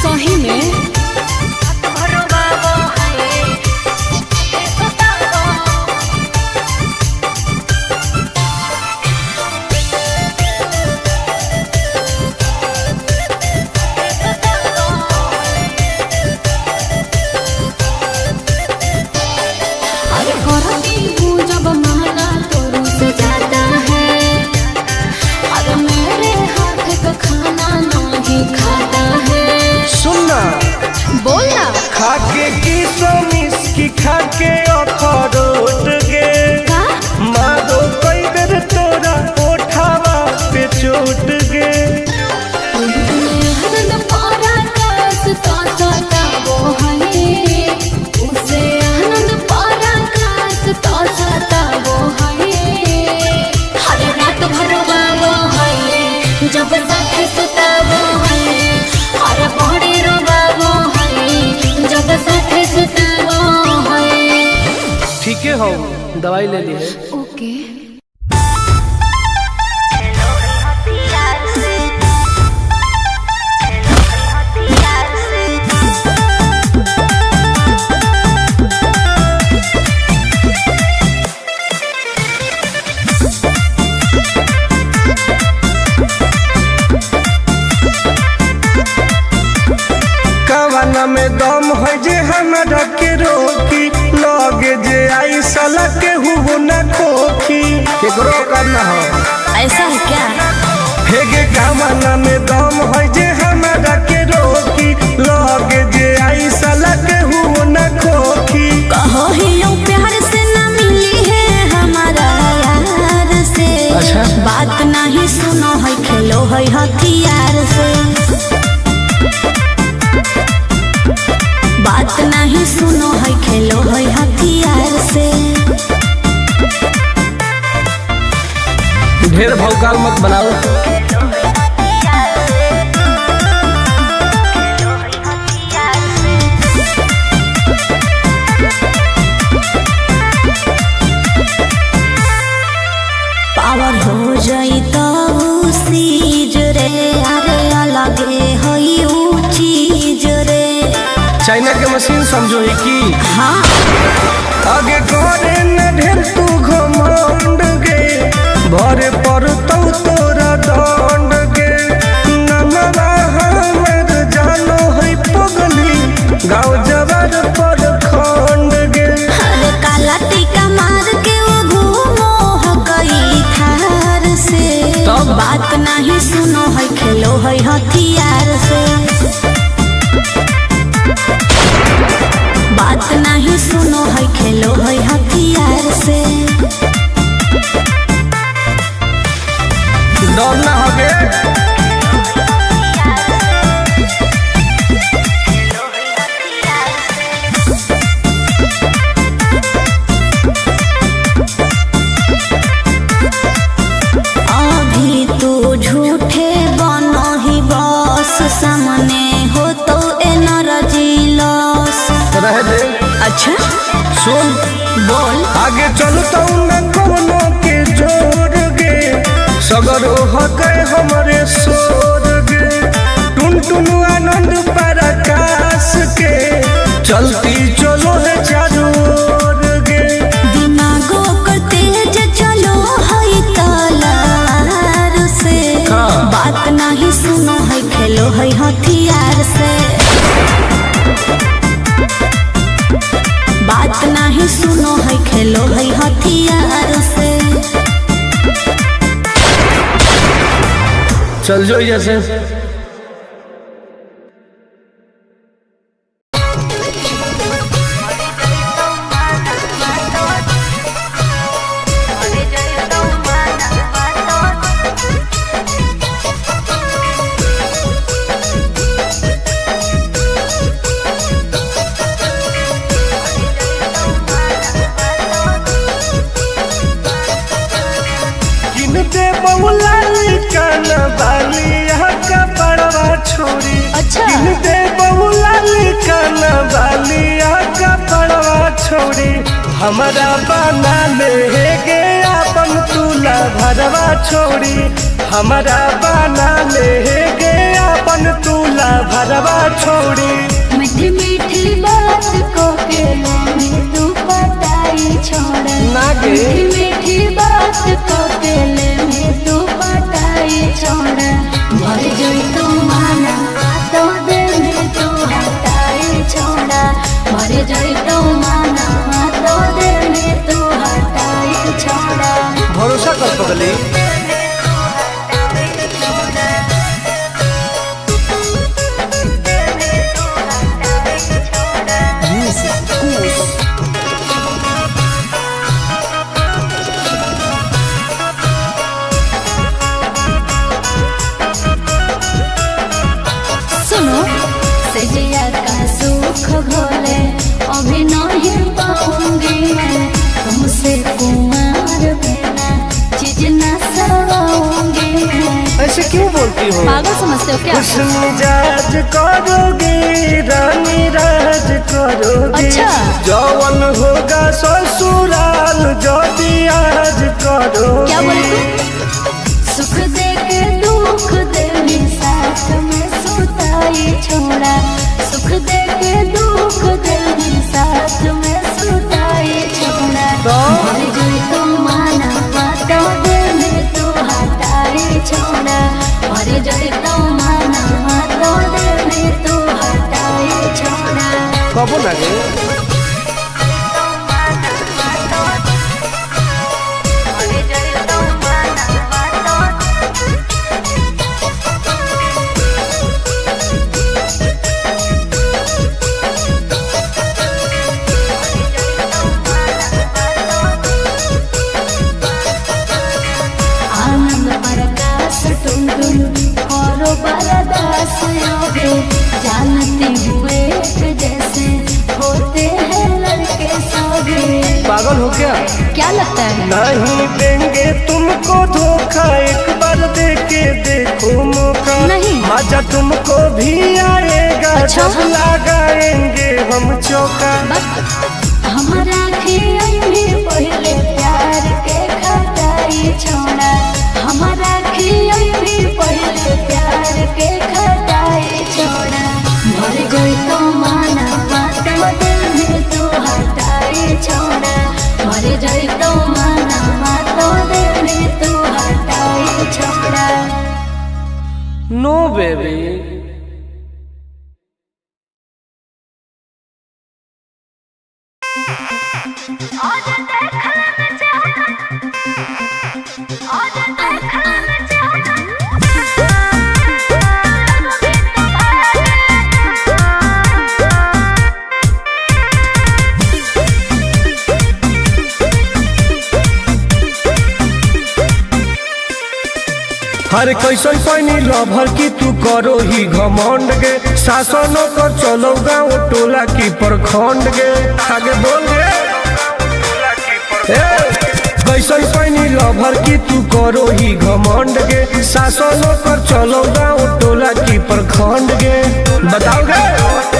सही में खाके की सोमिस की खाके अखरोट गे मारो कई बेर तोरा ओठावा पे चोट गे जब साथे सुताबो है अरे बड़ी रोबाबो है जब साथे सुताबो है। ठीक है हो दवाई ले ली है। ओके में दम है जे हमरा के रोकी लगे जे आई साला के हुबो न खोखी केकरो करना हो ऐसा है क्या? हेगे कामना में दम है जे हमरा के रोकी लगे जे आई साला के हुबो न खोखी कहो ही यूं प्यार से ना मिली है हमारा यार से। अच्छा बात नहीं सुनो है खेलो है हथियार से। बात नहीं सुनो है खेलो है हथियार से। ढेर भौकाल मत बनाओ। पावर हो जाई तो सीज रे अरे अलगे है चीज रे। चाइना के मशीन समझो है की हाँ आगे करे न ढेर तू घमंड गे भरे पर तोरा दंड गे नमवा हमर जानो है पगली गाँव जवार पर खंड गे अरे काला टीका मार के वो घूमो हकई थार से। तब बात नहीं सुनो है खेलो है हथियार से। बात नहीं सुनो है खेलो है हथियार से। डर ना होगे अभी तू झूठे बनो ही बस सामने हो तो एनर्जी लॉस रह दे। अच्छा सुन बोल आगे चलता न कोनो के जोर गे सगर हो गए हमारे सोर गे टुन टुन आनंद पराकाश के चलती चलो है चारों ओर गे दिमागो कर तेज चलो है तलवार से। हाँ। बात नहीं सुनो है खेलो है हथियार से। बात नहीं सुनो है खेलो है हथियार से। चल जो जैसे किनते बहुला कान बाली का पड़वा छोड़ी। अच्छा किनते बहुला कान बाली का पड़वा छोड़ी हमारा बना ले गे अपन अपन तुला भरवा छोड़ी हमारा बना ले गे अपन तुला भरवा छोड़ी। मीठी मीठी बात को के में तू पटाई छोड़ा नागे मीठी मीठी बात को के में तू पटाई छोड़ा भर जोई तू माना तो दिल में तू हटाई छोड़ा भर जोई तू माना तो दिल में तू हटाई छोड़ा। भरोसा कर पगली सजिया का सुख घोले अभी नहीं पाऊंगी मैं तुमसे कुमार बिना चीज न सवाऊंगी मैं। ऐसे क्यों बोलती हो? पागल समझते हो क्या? खुश मिजाज करोगी रानी राज करोगी। अच्छा। जौवन होगा ससुराल जो आज करोगी। क्या बोले तू? सुख दे के दुख दे साथ में सुताई छोड़ा सुख दे के दुख दे साथ में सुताई छोड़ा भर जोई तू माना तो दिल में तू हटाई छोड़ा भर जोई तू माना तो दिल में तू हटाई छोड़ा। कबो लगे जानती हुए जैसे होते हैं लड़के सभी। पागल हो क्या? क्या लगता है? नहीं देंगे तुमको धोखा एक बार दे के देखो मौका। नहीं मजा तुमको भी आएगा अच्छा? जब लगाएंगे हम चौका। हमारा भी पहले प्यार के खटाई छोड़ा हमारा भी पहले प्यार के खटाई छोड़ा भर गई तो माना तो दिल में तू हटाई छोड़ा भर गई तो माना तो दिल में तू हटाई छोड़ा। नो बेबी हर कैसन पैनी लभर की तू करो ही घमंड गे शासनों को चलो गाँव टोला की प्रखंड गे आगे बोल गे कैसन पैनी लभर की तू करो ही घमंड गे शासनों को चलो गाँव टोला की प्रखंड गे बताओ गे।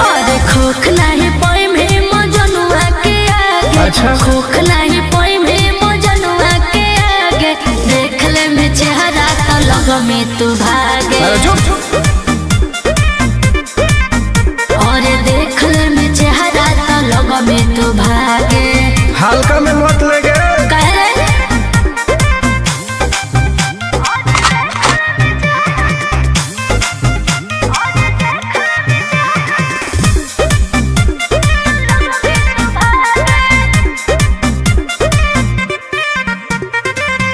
अरे खोख नहीं पाई में मजनुआ के आगे अच्छा खोख नहीं पाई में मजनुआ के आगे देख ले में चेहरा तो लग में तू भागे और देख ले में चेहरा तो लग में तू भागे। हल्का में मत लगे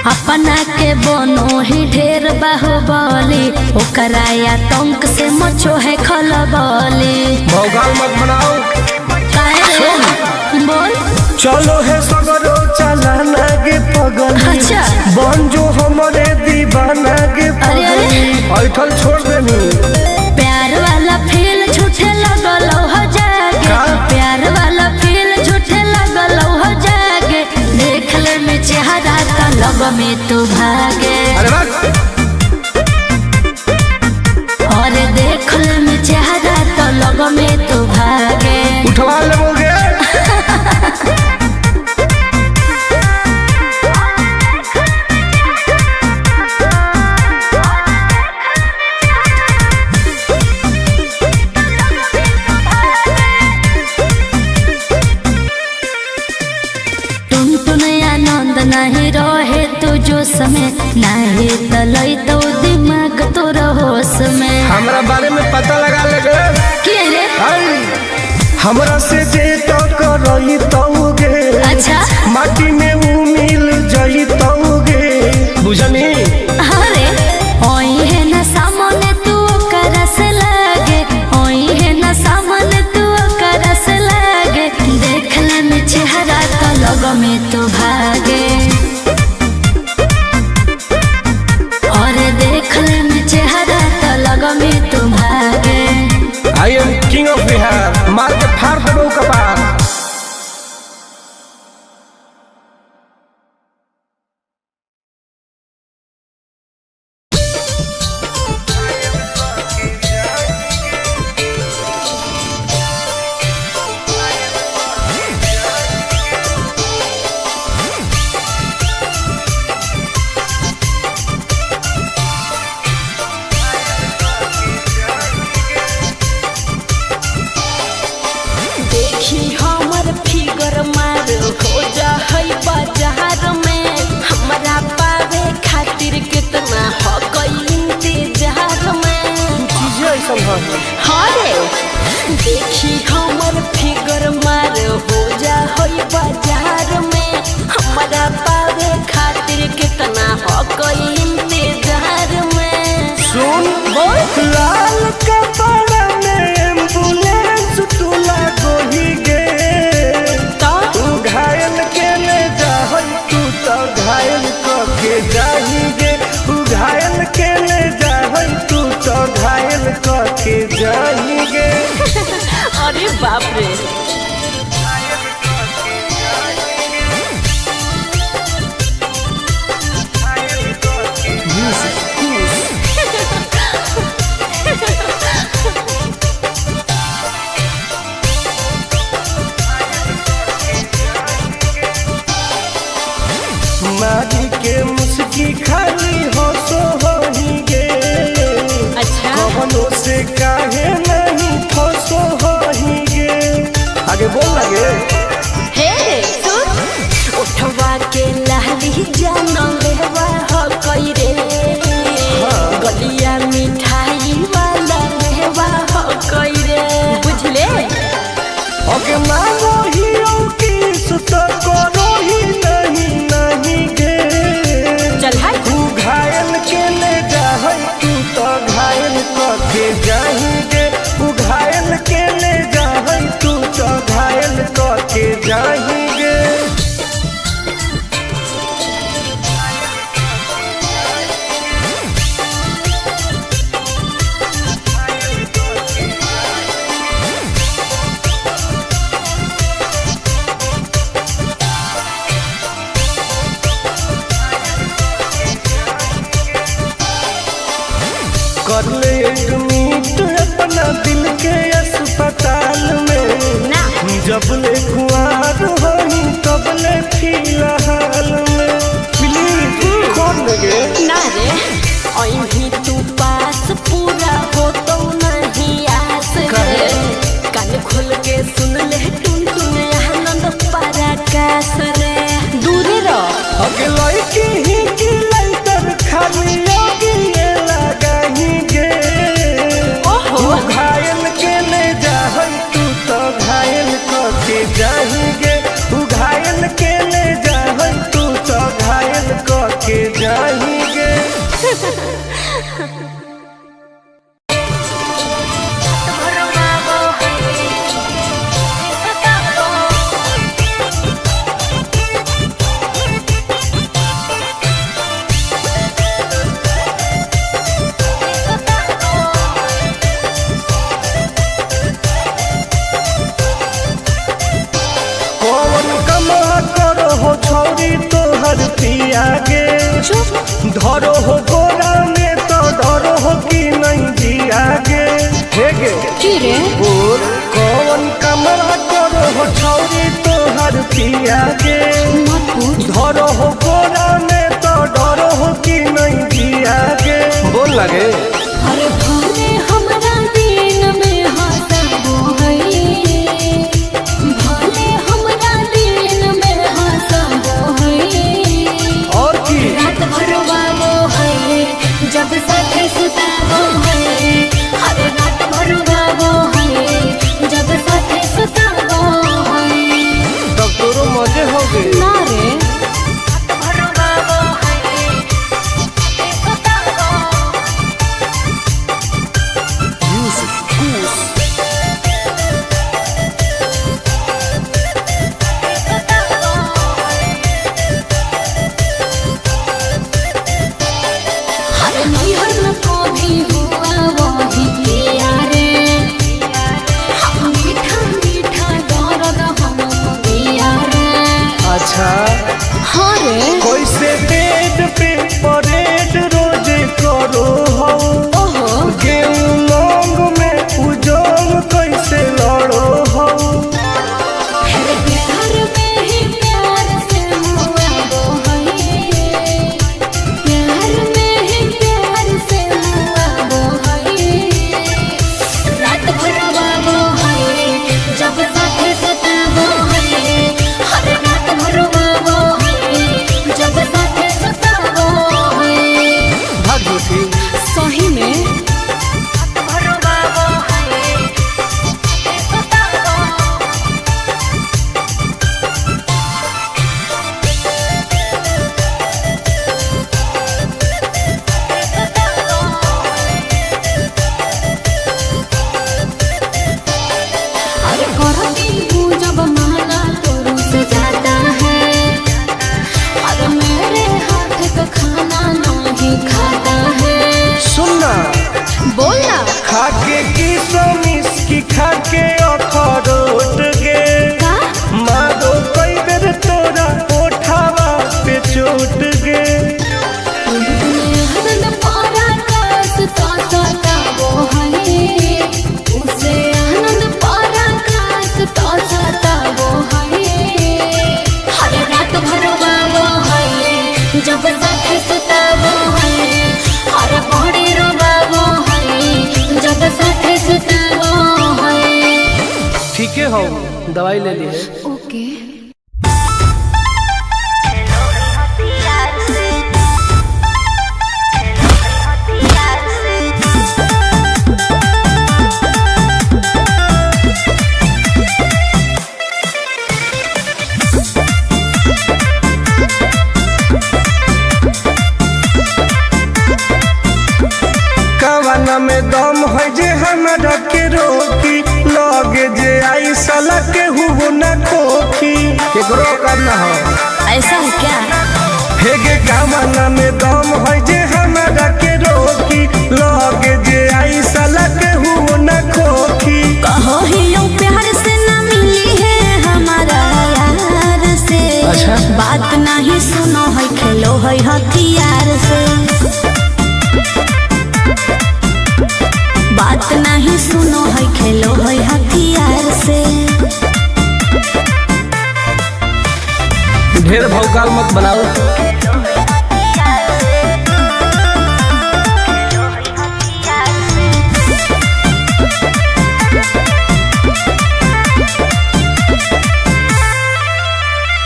अपना के बनो ही ढेर बाहुबली ओकरा आतंक से मचो है खलबली। भौकाल मत बनाओ बोल चलो है सगरो चलाना गे पगल। अच्छा बन जो हमारे दीवाना गे पगल ऐठल छोड़ देनी प्यार वाला फील झूठे लगल हो जागे प्यार वाला फील झूठे लगल हो जागे देख ले में चेहरा का लग में तू भागे। और देख ले में चेहरा तो लग में तू भागे। उठवा में नाही तलई तो दिमाग तोरा होश में। हमरा बारे में पता लगा लेगे के रे हमरा से जे तो करई तौगे अच्छा माटी में ऊ मिल जई तौगे बुझनी। अरे ओई है ना सामने तू करस लागे ओई है ना सामने तू करस लागे देख ले में चेहरा तो लग में तो भागे और देख ले में चेहरा तो लग में तो भागे। I am king of Bihar मार के फाड़ देबो कपार। देखी हमर फिगर मार हो जा है बाजार में हमरा पावे खातिर कितना हो गई इंतजार में चीजें ऐसा है हरे देखी हमर फिगर मार हो जा है बाजार में हमरा पावे खातिर कितना हो गई इंतजार में। सुन बोल लाल कपड़ा में एम्बुलेंस तू लागोही गे तो तू घायल के ले जाहई तू तो घायल के जाही गे तू घायल के ले जाहई तू तो घायल के जाही गे। अरे बाप रे मारी के मुस्की खाली हो सो होही गे अच्छा कवनो से काहे नहीं फसो होही गे। आगे बोल लगे हे सुन उठवा के लहली जान लेवा हो कोई रे गलिया मिठाई वाला लेवा हो कोई रे बुझले। ओके मानो ही किस तो करो ही नहीं गे चल हाय तू घायल के ले जाहई तू तो घायल के जाही गे तू घायल के ले जाहई तू तो घायल के जाही गे। कर ले एडमिट अपना दिल के अस्पताल में ना जब ले कुआर होई तब ले फिलहाल में प्लीज खोल लगे ना रे ओही तू पास पूरा हो तो नहीं आस रे कान खोल के सुन ले टुन टुन आनंद पराकाश रे दूर रह अगे लड़की ही की लइटर खाली योगी ये लगाही गे ओहो तू घायल के ले जाहई तू तो घायल के जाही गे तू घायल के ले जाहई तू तो घायल के जाही गे। कौन कमा करो हो छौरी तोहर पिया गे धरो हो गोरा में तो डरो हो कि नहीं जिया गे हे गे की रे बोल कौन कमा करो हो छौरी तोहर पिया गे मत पूछ धरो हो गोरा में तो डरो हो कि नहीं जिया गे बोल लगे अरे भरे हमरा दिन में हंसबो है भले हमरा दिन में हंसबो है और की रात भर ठीके हो, दवाई ले लिए। ओके। कवाना में दम है जे हमरा के रोकी, लगे जे आई साला के हुबो न खोखी, केकरो करना हो। ऐसा है क्या? हेगे कवाना में दम है जे हमरा के रोकी, लगे जे आई साला के हुबो न खोखी। कहो ही लो प्यार से न मिली है हमारा यार से। अच्छा? बात नहीं सुनो है, खेलो है हथियार से। बात नहीं सुनो है, खेलो है हथियार से। ढेर भौकाल मत बनाओ।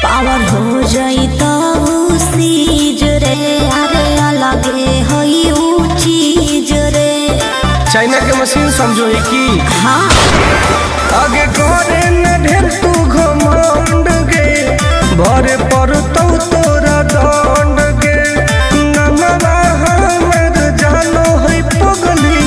पावर हो जाई तो सीज रे, अरे अलगे होई ऊ चीज रे। चाइना के मशीन समझो है कि हाँ। आगे करे न ढेर तू घमंड गे, भरे पर तो तोरा दंड गे। नमवा हमर जानो है पगली,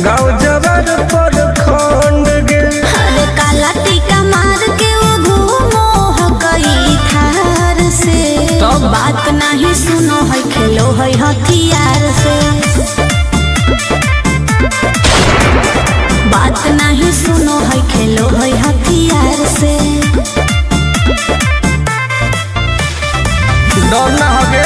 गाँव जबर पर खंड गे। अरे काला टीका मार के वो घूमो हो गई थार से। तब बात नहीं सुनो है, खेलो है हथियार से। बात नहीं सुनो है, खेलो है हथियार से। डर ना होगे।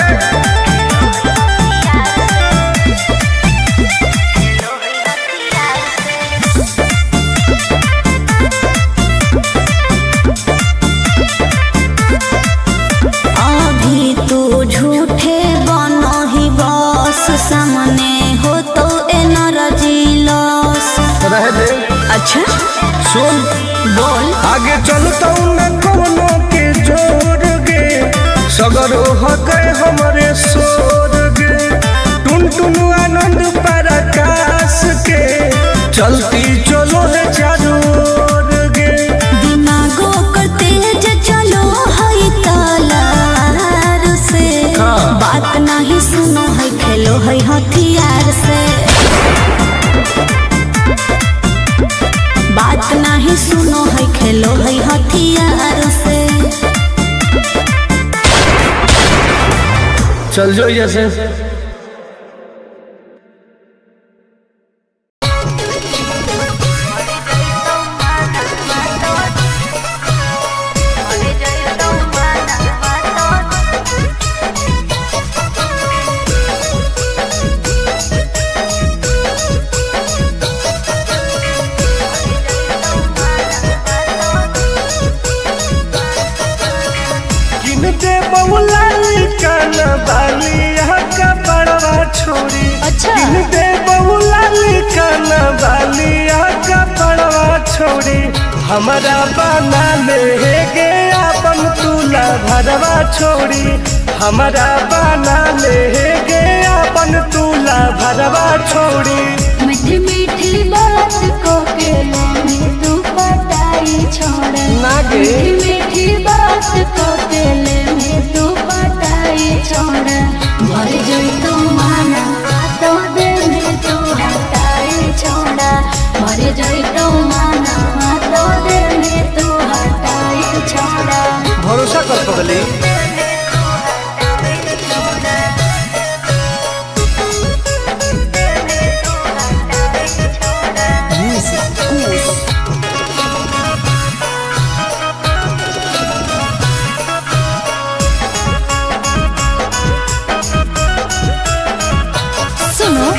अभी तू झूठे बनो ही बस, सामने हो तो एनर्जी लॉस। रह दे। अच्छा सुन बोल। आगे चलता न कोनो के जोर गे, सगर हके हमरे सोर गे। टुन टुन आनंद पराकाश के, चलती चलो है चारों ओर गे। दिमागो कर तेज चलो है तलार से। बात नहीं सुनो है, खेलो है हथियार से। बात नहीं सुनो है, खेलो है हथियार से। चल जो जैसे। छोड़ी अच्छा। दे बहुला लिखाना बालिया का पड़वा छोड़ी, हमारा बना ले गे अपन तुला भरवा छोड़ी। हमारा बना ले गे अपन तुला भरवा छोड़ी। मीठी मीठी बात को के में तू पटाई छोड़ ना गे। मीठी मीठी बात को के में तू पटाई छोड़। भर जोई तो माना तो दे में तू हटाई छोड़ा। भर जोई तो माना तो दे में तू हटाई छोड़ा। भरोसा कर पगली। सुनो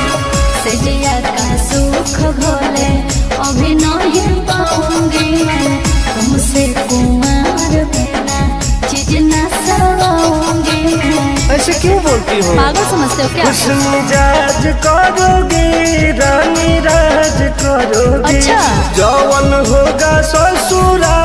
सजिया का सुख घोले अभी नहीं पाऊंगी मैं, तुमसे कुमार बिना चीज न सवाऊंगी मैं। ऐसे क्यों बोलती हो? पागल समझते हो क्या? कुछ मिजाज करोगी रानी राज करोगी। अच्छा। जौवन होगा ससुरा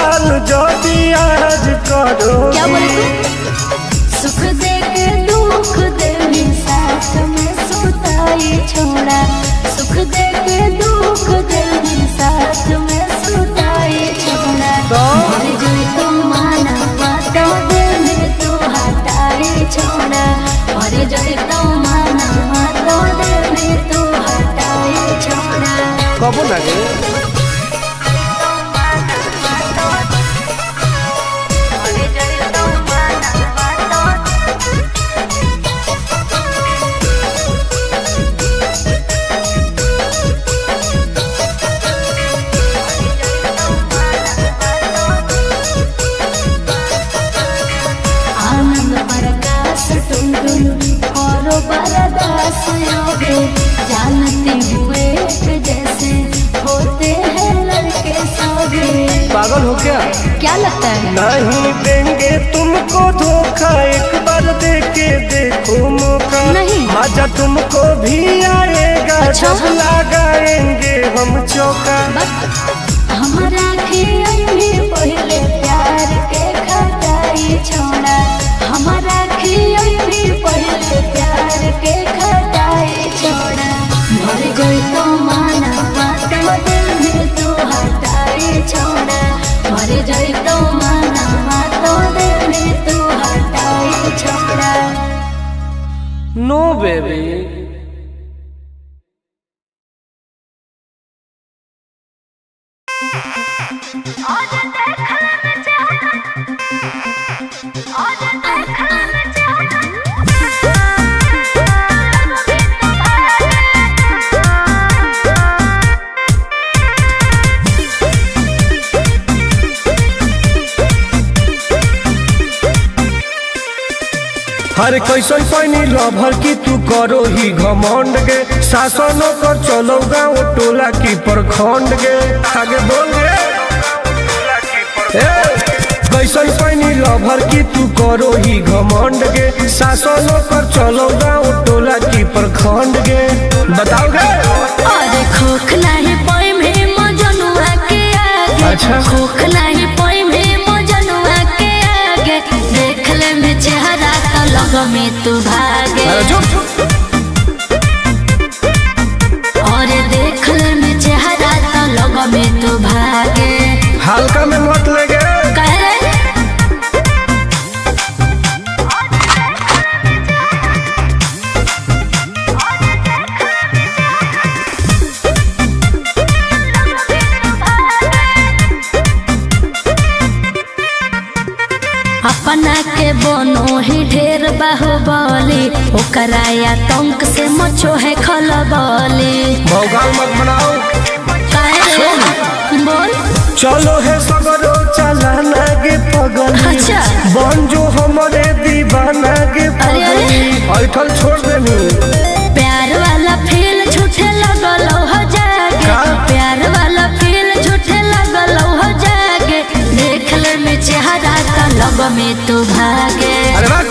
पागल हो क्या? क्या लगता है? नहीं देंगे तुमको धोखा, एक बार दे के देखो मौका। नहीं। मजा तुमको भी आएगा। अच्छा? जब लगाएंगे हम चौका। हमारा भी पहले प्यार के खटाई छोड़ा, हमारा भी पहले प्यार के खटाई छोड़ा। मर गई तो माना तो दिल में तू हटाई छोड़ा, मर गई तो माना तो दिल में तू हटाई छोड़ा। नो बेबी। हर कैसन पानी लभर की तू करो ही घमंड गे। शासनों कर चलो गाँव टोला की प्रखंड गे। आगे बोल गे। कैसन पानी लभर की तू करो ही घमंड गे। शासनों कर चलो गाँव टोला की प्रखंड गे। बताओ गे। अरे खोखला ही पाई में मजनुआ के आगे। अच्छा। खोखला ही पाई में मजनुआ के आगे। देख ले में चेहरा तो लग में तू भागे। और देख ले में चेहरा तो लग में तू भागे। हल्का में मत लगे। कह रहे अपना के बनो ही ढेर बाहुबली, ओकरा आतंक से मचो है खलबली। भौकाल मत बनाओ। बोल। चलो है सगरो चलाना गे पगली। अच्छा। बन जो हमारे दीवाना गे पगली। ऐठल छोड़ देनी। प्यार वाला फील झूठे लगल हो जागे। का? प्यार वाला फील झूठे लगल हो जागे। देख ले में चेहरा तो लग में तू भागे। अरे वाह।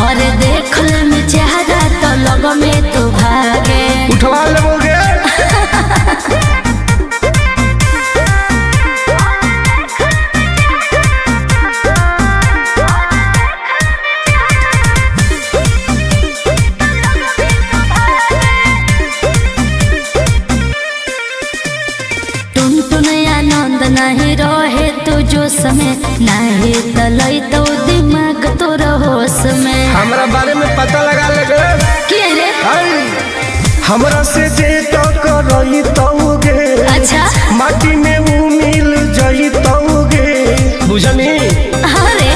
और देख ले में चेहरा तो लग में तू भागे। उठवा लोगे। नहीं रहे तू जो समय, नहीं तलई तो दिमाग तो होश में। हमरा बारे में पता लगा लगे। के रे? हमरा से जे तो करई तौगे। अच्छा। माटी में वो मिल जाई तौगे। बुझनी? अरे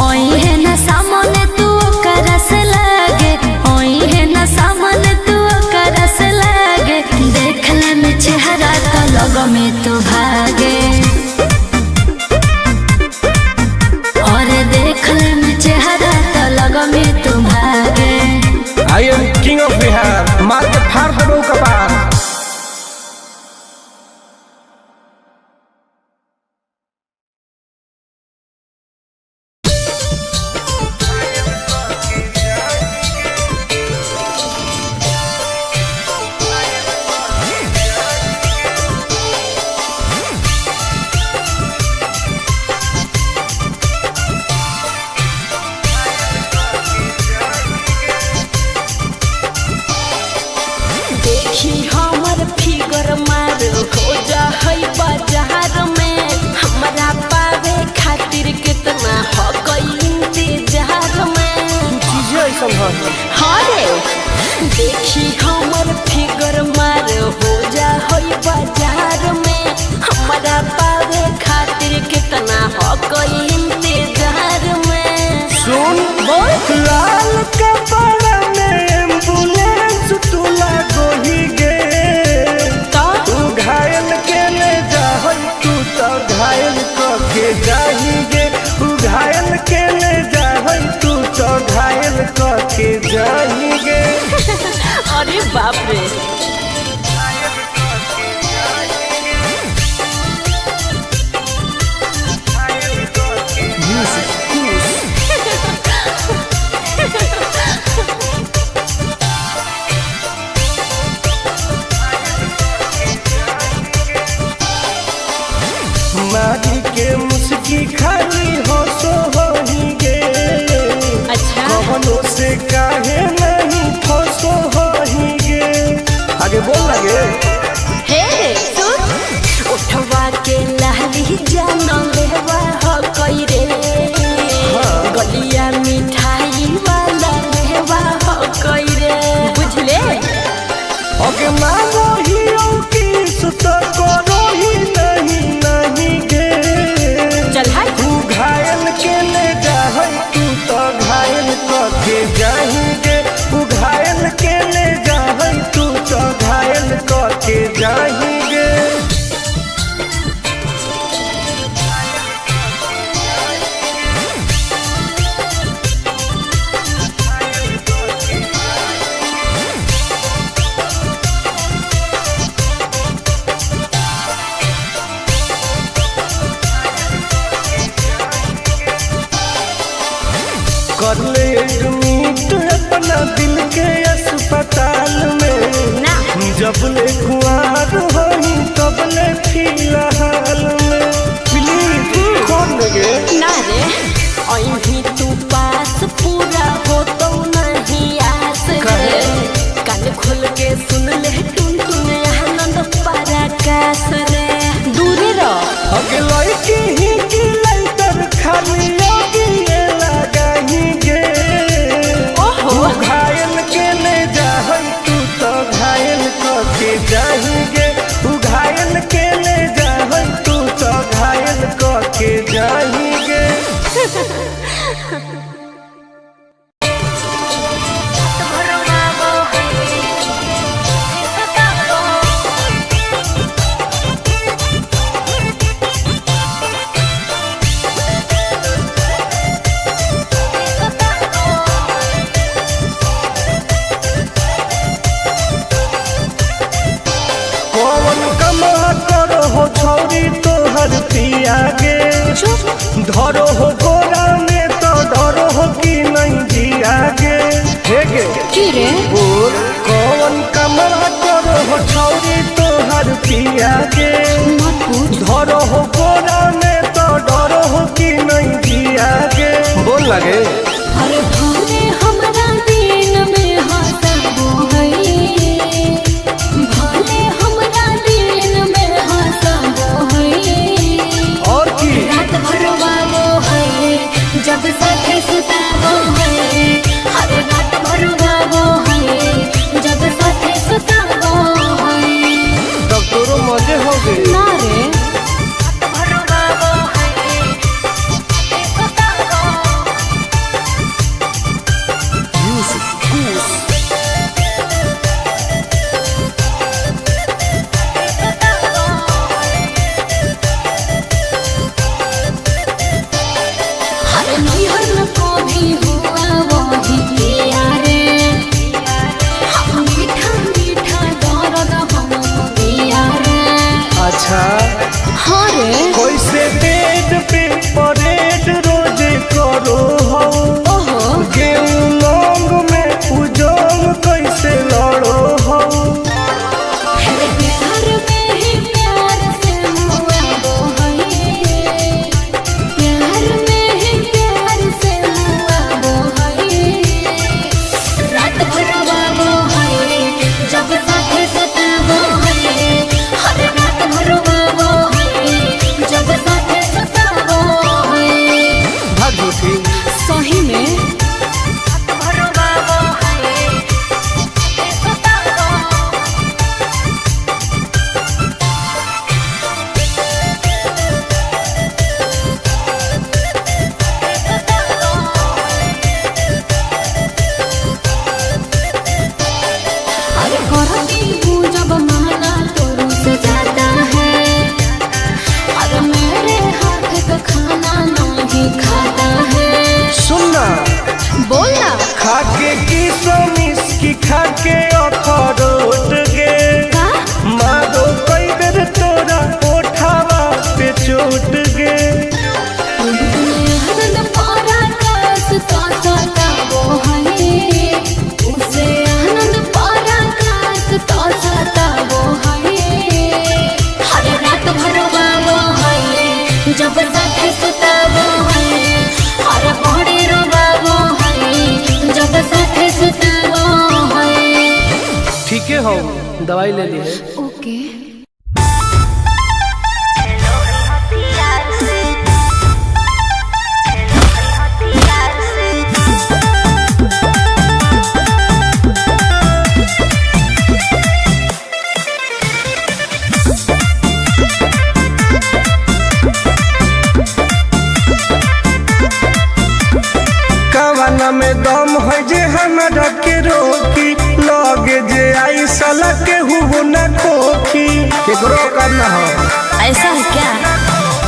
ओई है ना सामने तू ओकरा से लागे। ओई है ना सामने तू ओकरा से लागे। देख ले में चेहरा तो लग में तू भागे। और देख ले में चेहरा तो लग में तू भागे। I am king of Bihar. मार के फाड़ देबो कपार। देखी हमर फिगर मार हो जा होई बाजार में। हमारा पावे खातिर कितना हो कोई इंतजार में। सुन बोल। लाल कपड़ा में एम्बुलेंस तू लागो ही गे। तू घायल के ले जा तू तो घायल के जाही गे। तू घायल के ले जा तू तो घायल के जाही गे। अरे बाप रे। की खाली हंसो होही गे। अच्छा कवनो से काहे नहीं फंसो होही गे। आगे बोल लगे हे सुन उठवा के लहली जानो लेवा हो कोई रे गलिया मिठाई वाला लेवा हो कोई रे बुझले। अगे मांगो ही किस तो करो ही नहीं गे। चल हाय तू घायल के ले जाहै तू तो घायल करके जाएंगे। तू घायल के ले जाहै तू तो घायल करके जाएंगे। कर ले एडमिट अपना दिल के अस्पताल में ना जब ले कुआर होही तब ले फिलहाल में प्लीज कौन लगे ना रे अहीं तू पास पूरा हो तो नहीं आस रे कान खोल के सुन ले टुन टुन आनंद पराकाश रे दूर रह अगे लड़की ही की लाइटर खाली लगी लगाही गे। ओहो तू घायल के ले जाहै तू तो घायल करके जाएंगे। तू घायल के ले जाहै तू तो घायल करके जाएंगे। कौन कमा करो हो छौरी तोहर पिया गे। धरो हो गोरा में तो डरो हो कि नहीं जिया गे। हे गे की रे बोल कौन कमा करो हो छौरी तोहर पिया गे। मत पूछ धरो हो गोरा में तो डरो हो कि नहीं जिया गे। बोल लगे अरे भले हमरा दिन में हंसबो है भले हमरा दिन में हंसबो है और की रात भर रोवाबो है जब साथे सुताबो है हर रात भर रोवाबो है जब साथे सुताबो है तब तोरो मजे हो गए। ना रे रात भर रोवाबो है साथे सुताबो हर नैहर को भी हुआ वही पिया रे हम मीठा मीठा दर्द हम पिया रे। अच्छा हाँ रे कैसे बेड पे परेड रोज करो हो। ओहो गेहूं लौंग में उजोंग कैसे लड़ो हो। है प्यार में ही प्यार से मुआबो है प्यार में ही प्यार से मुआबो है रात भर रोवाबो है जब साथे सुताबो है हर रात भर रोवाबो है जब साथे सुताबो है भाग झूठी सही में रात भर रोवाबो है साथे सुताबो अरे करती हूँ जब माना तो रुस जाता है अरे मेरे हाथ का खाना नहीं खाता है। सुनना बोलना खाके की सोमिस की खाके अखरोट गे। का मारो कई बेर तोरा ओठावा पे चोट गे। आनंद पराकाश तो सताबो है उसे आनंद पराकाश तो सताबो है हर रात भर रोवाबो है जब साथे सुता दवाई ले ली है। ओके। कवाना में दम है जे हमरा के रोकी, लगे जे आई साला के हुओ न खोखी, केकरो करना हो ऐसा है क्या?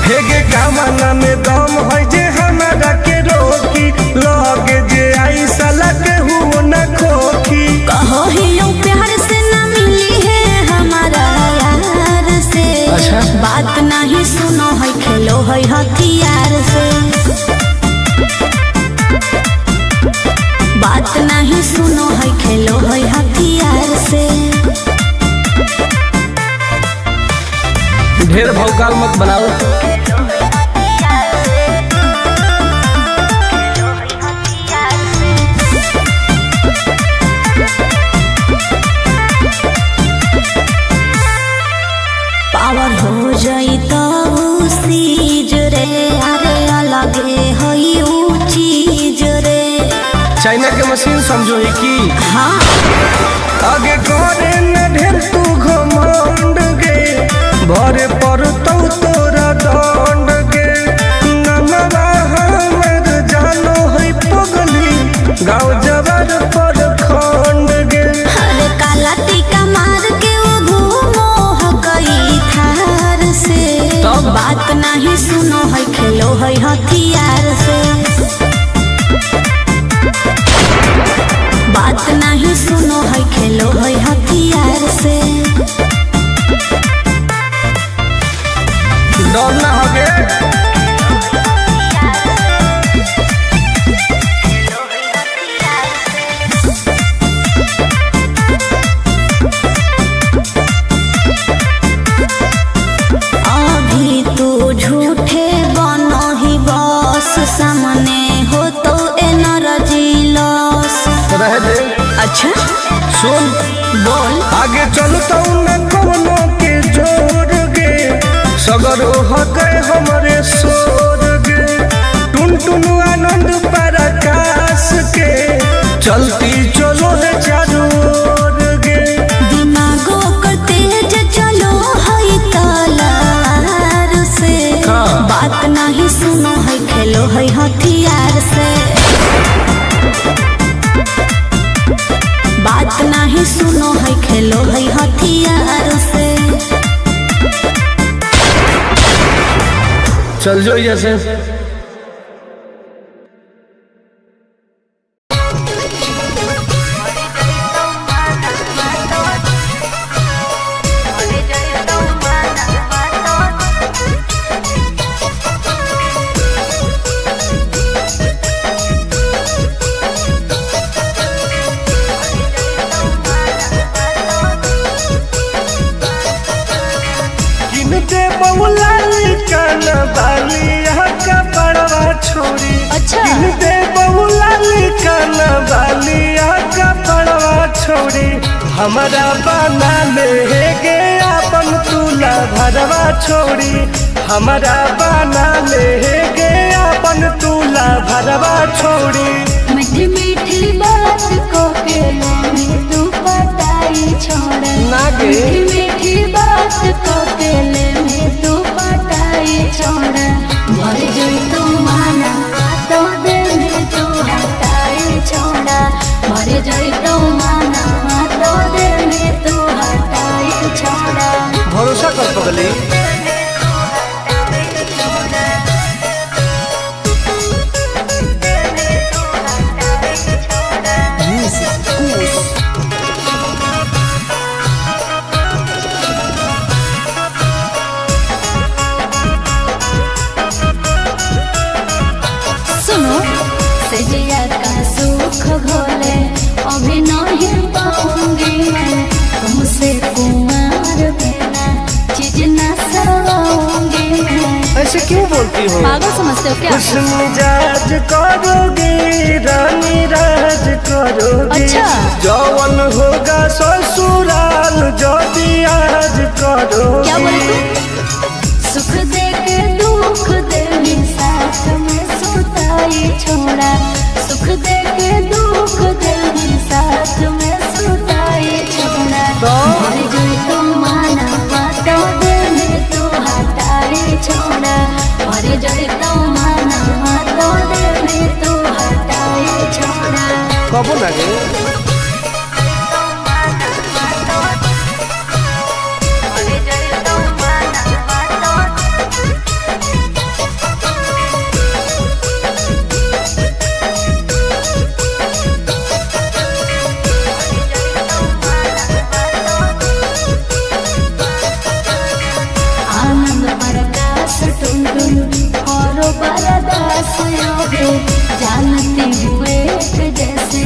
हेगे कवाना में दम है जे हमरा के रोकी, लगे जे आई साला के हुओ न खोखी। कहो ही यूं प्यार से ना मिली है हमारा यार से। अच्छा। बात नहीं सुनो है खेलो है हथियार से। बात नहीं सुनो है खेलो है हथियार से। ढेर भौकाल मत बनाओ। पावर हो जाई तो सीज रे, अरे अलगे हई ऊ चीज रे। चाइना के मशीन समझो है की? हाँ। आगे करे न ढेर तू घमंड गे, भरे पर तोरा दंड गे। नमवा हमर जानो है पगली, गाँव जबर पर खंड गे। अरे काला टीका मार के वो घूमो हकई थार से। तब? बात नहीं सुनो है खेलो है हथियार से। बात नहीं सुनो है खेलो है हथियार से। डर ना होगे। अभी तू झूठे बनो ही बस, सामने हो तो एनर्जी लॉस। रह दे। अच्छा सुन बोल। आगे चलता न कोनो के जोर गे, सगर हो गए हमारे सोर गे। टुन टुन आनंद पराकाश के, चलती चलो है चारों ओर गे। दिमागो को तेज चलो है तलवार से। हाँ। बात नहीं सुनो है खेलो है हथियार से। बात नहीं सुनो है खेलो है हथियार से। चल जो जैसे। किनते बहुला कान बाली का बड़वा छोड़ी। अच्छा। किनते बहुला कान बाली का बड़वा छोड़ी, हमारा बना ले गे अपन तुला भरवा छोड़ी। हमारा बना ले गे अपन तुला भरवा छोड़ी। मीठी मीठी बात को के ले तू पटाई छोड़। नागे। मीठी मीठी बात को के ले तू पटाई छोड़। भर जोई तू माना तो दे में तू हटाई छोड़ा। भर जोई तू माना तो दे में तू हटाई छोड़ा। भरोसा कर पगली। क्यों बोलती हो? पागल समझते हो क्या? खुश मिजाज करोगे रानी राज करोगे। अच्छा। जौवन होगा ससुराल जो भी आज करोगे। क्या बोले तू? सुख दे के दुख दे साथ में सुताई छोड़ा। सुख दे के दुख दे साथ में सुताई छोड़ा। मर गई तो माना बातों दिल तो हटाई छोड़ा। मर गई तो माना बातों दिल तो हटाई छोड़ा। कब लगे जानती हुए जैसे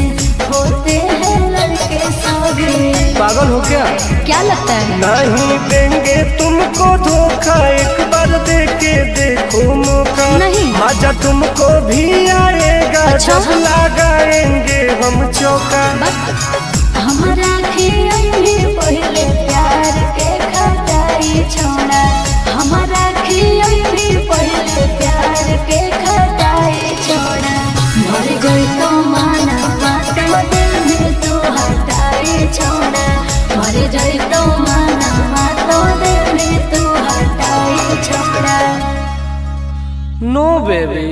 होते हैं लड़के सभी। पागल हो क्या? क्या लगता है? नहीं देंगे तुमको धोखा, एक बार दे के देखो मौका। नहीं। मजा तुमको भी आएगा। अच्छा? जब लगाएंगे हम चौका। हमारा भी पहले प्यार के खटाई छोड़ा। हमारा भी पहले प्यार के खटाई छोड़ा। मर गई तो माना बातों दिल तो हटाई छोड़ा। मर गई तो माना बातों दिल तो हटाई छोड़ा। नो बेबी।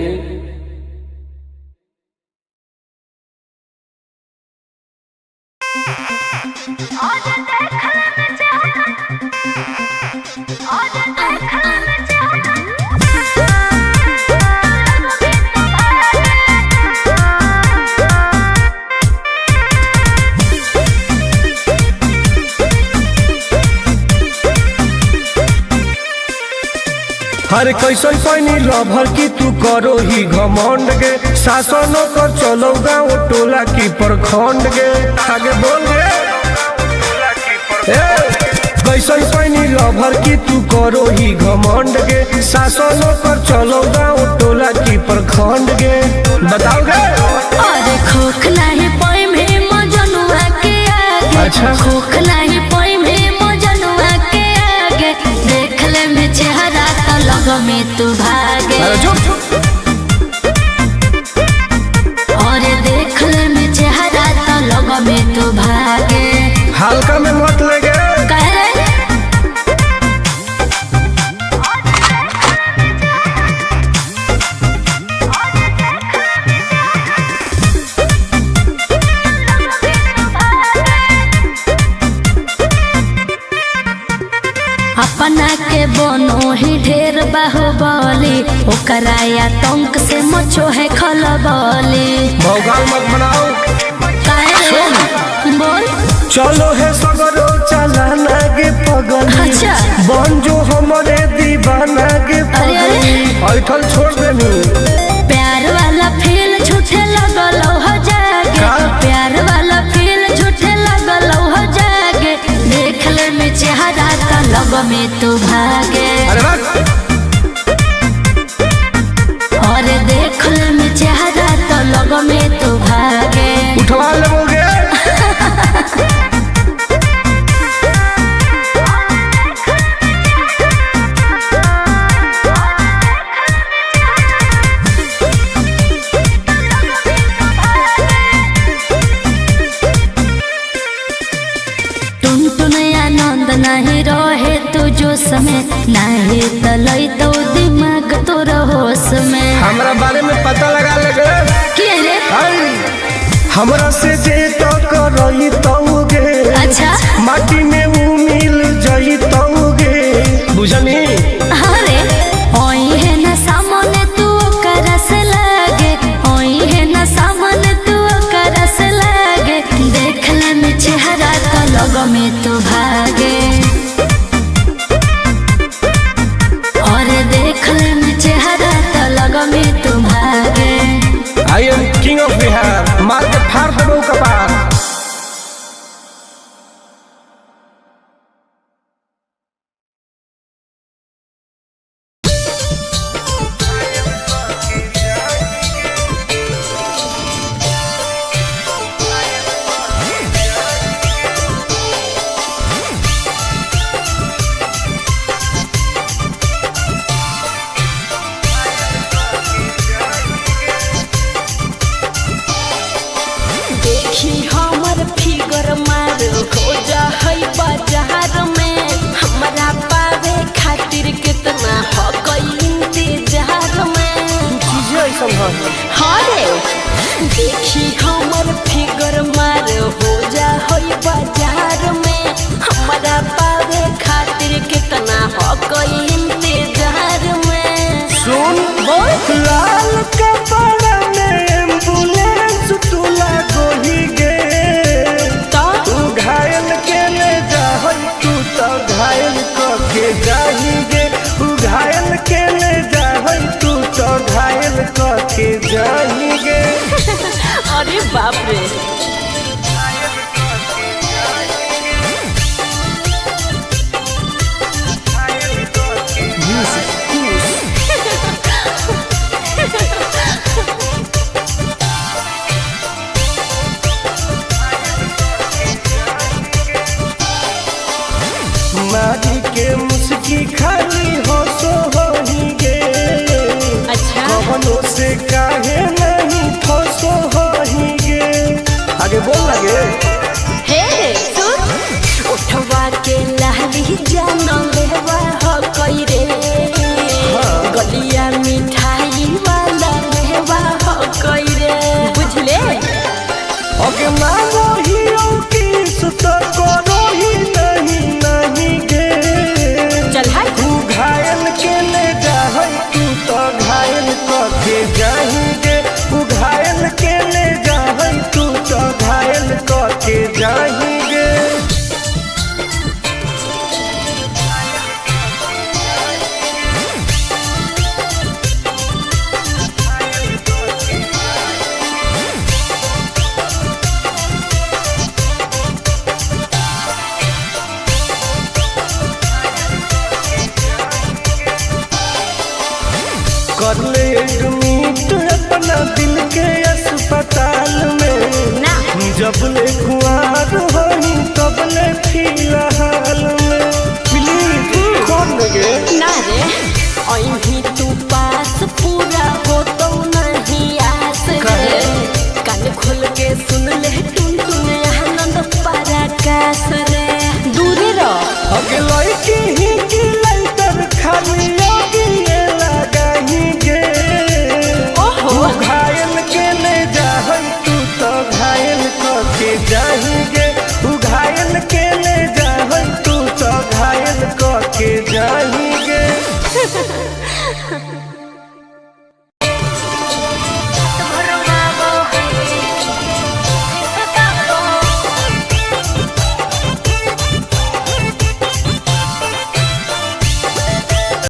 हर कैसन पैनी लभर की तू करो ही घमंड गे। शासनों कर चलो गाँव टोला की प्रखंड गे। आगे बोल गे। कैसन पैनी लभर की तू करो ही घमंड गे। शासनों कर चलो गाँव टोला की प्रखंड गे। बताओ गे। अरे खोख नहीं पाई में मजनुआ के आगे। अच्छा। खोख नहीं पाई में मजनुआ के आगे। देख ले में चेहरा तो लग में तू भागे। और देख ले में चेहरा तो लग में तू भागे। हल्का में मत लगे। अपना के बनो ही ढेर बाहुबली। ओकरा आतंक से मचो है खलबली। भौकाल मत बनाओ। बोल। चलो है सगरो चलाना गे पगली। अच्छा। बन जो हमारे दीवाना गे पगली। ऐठल छोड़ देनी। प्यार वाला फील झूठे लगल हो जागे। प्यार वाला फील झूठे लगल हो जागे। देख ले में चेहरा तो लग में तू भागे। और देख ले में चेहरा तो लग में तू भागे। उठवा लोगे। नहीं रहे तू जो समय नहीं तलई तो दिमाग तो होश में। हमरा बारे में पता लगा लगे। क्या रे? हमरा से जे तो करई तौगे। अच्छा। माटी में वो मिल जई तौगे। बुझनी? अरे ओई है ना सामने तू करस लागे। ओई है ना सामने तू करस लागे। देख ले में चेहरा तो लग में तू भागे। और देख ले में चेहरा तो लग में तू भागे। I am king of Bihar। मार के फाड़ देबो कपार। जाएंगे। उ घायल के ले जाए तू तो घायल करके जाएंगे। अरे बाप रे। मारी के मुस्की खाली हो सो होएंगे। अच्छा कवनों से काहे नहीं फसो होएंगे। आगे बोल लगे हे सुन उठवा के लाली जानो लेवा हो कोई रे। गलिया मिठाई वाला लेवा हो कोई रे बुझले। ओके मानो ही किस तो करो ही नहीं गे। चल हाय तू घायल के ले जाए तू तो घायल करके जाएंगे। तू घायल के ले जाए तू तो घायल करके जाएंगे। कर ले एडमिट अपना दिल के अस्पताल में। ना जब ले कुआर होई तब ले फिलहाल में। प्लीज कौन लगे ना रे अही तू पास पूरा हो तो नहीं आस रे। कान खोल के सुन ले टुन टुन आनंद पराकाश रे। दूरे रह अगे लड़की ही की लंतर खाली योगी ये लगाएंगे। ओहो तू घायल के ले जाए तू तो घायल करके जाएंगे। तू घायल के ले जाए तू तो घायल करके जाएंगे।